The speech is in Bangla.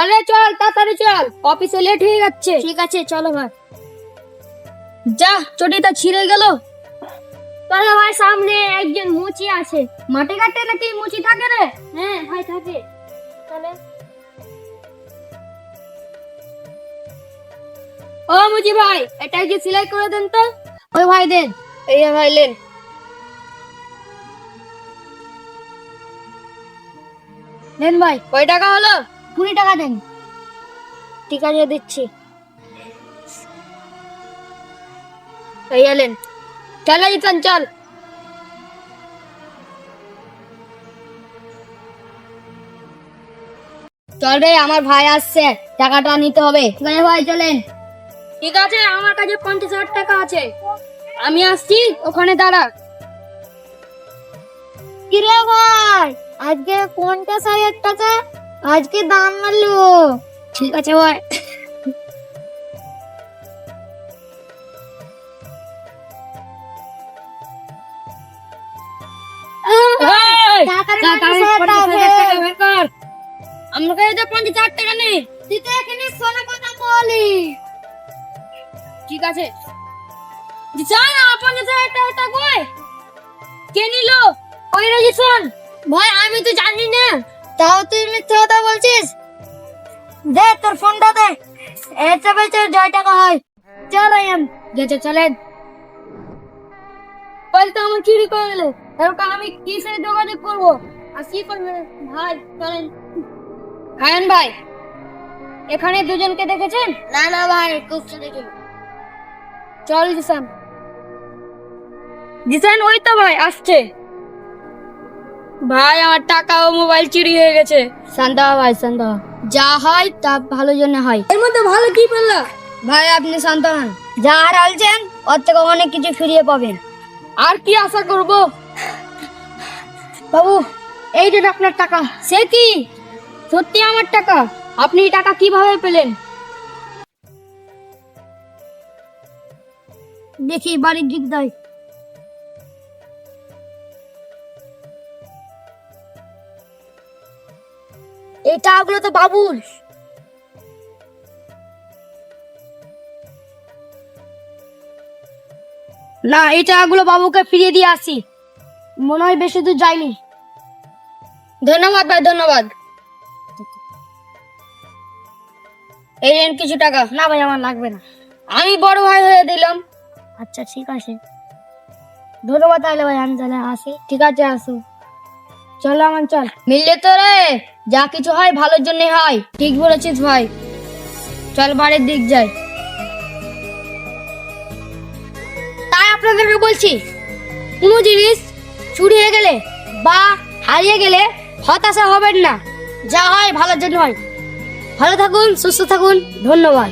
আরে চল তাড়াতাড়ি চল, অফিসে লেট হয়ে যাচ্ছে। ঠিক আছে চলো ভাই। যা, চটিটা ছিঁড়ে গেল। চলো ভাই, সামনে একজন মুচি আছে। মাটি কাটতে নাকি মুচি থাকে রে? হ্যাঁ ভাই থাকে। চলে। ও মুচি ভাই, এটা একটু সেলাই করে দেন তো। ওই ভাই দেন। এই ভাই লেন। দেন ভাই। কয় টাকা হলো? 20 টাকা দেন। ঠিক আছে দিচ্ছি। এই এলেন। চল জিতান চল। চল রে, আমার ভাই আসছে, টাকাটা নিতে হবে। ঠিক আছে ভাই চলেন। ঠিক আছে, আমার কাছে 50,000 টাকা আছে, আমি আসছি, ওখানে দাঁড়া। কিরে ভাই, আজকে 50,000 টাকা, আজকে দাম মারলো। ঠিক আছে ভাই। আমার কাছে 50,000 টাকা নেই। তুই তো এখানে সোনা কথা বলি। ঠিক আছে, দিছান 50,000 টাকা কই? কে নিল? ওই রেজিস্ট্রেশন। ভাই আমি তো জানি না। তাও তুই মিথ্যা কথা বলছিস। দে তোর ফোনটা দে। এসে বেচে 1 টাকা হয়। চল আয়াম। গেছে চলেন। বল তো আমার চুরি করে গেল, এরকম আমি কিসে যোগাযোগ করবো? আর কি করবে ভাই? চলেন। হায়ান ভাই, এখানে দুজনকে দেখেছেন? না না ভাই, খুব দেখি। চল জিসান। জিসান ওই তো ভাই আসছে। ভাই আমার টাকা ও মোবাইল চুরি হয়ে গেছে। শান্ত হ ভাই, শান্ত হ। যা হয় তা ভালো জন্য হয়। এর মধ্যে ভালো কি বললা? ভাই আপনি শান্ত হন। যা হারালছেন ওর থেকে অনেক কিছু ফিরিয়ে পাবেন। আর কি আশা করব? বাবু, এই যে আপনার টাকা। সে কি? সত্যি আমার টাকা? আপনি এই টাকা কিভাবে পেলেন? দেখি বাড়ির দিক দেয়। এই টাকাগুলো তো বাবুর। না, এই টাকাগুলো বাবুকে ফিরিয়ে দিয়ে আসি। মনে হয় বেশি দূর যায়নি। ধন্যবাদ ভাই, ধন্যবাদ। এই নেন কিছু টাকা। না ভাই আমার লাগবে না, আমি বড় ভাই হয়ে দিলাম। আচ্ছা ঠিক আছে, ধন্যবাদ। তাহলে ভাই আমি তাহলে আসি। ঠিক আছে আসো। চল আমার চল। মিললে তো রে, যা কিছু হয় ভালোর জন্য হয়। ঠিক বলেছিস ভাই, চল বাড়ির দিক যাই। তাই আপনাদেরকে বলছি, কোনো জিনিস চুরি হয়ে গেলে বা হারিয়ে গেলে হতাশা হবেন না। যা হয় ভালোর জন্য হয়। ভালো থাকুন, সুস্থ থাকুন, ধন্যবাদ।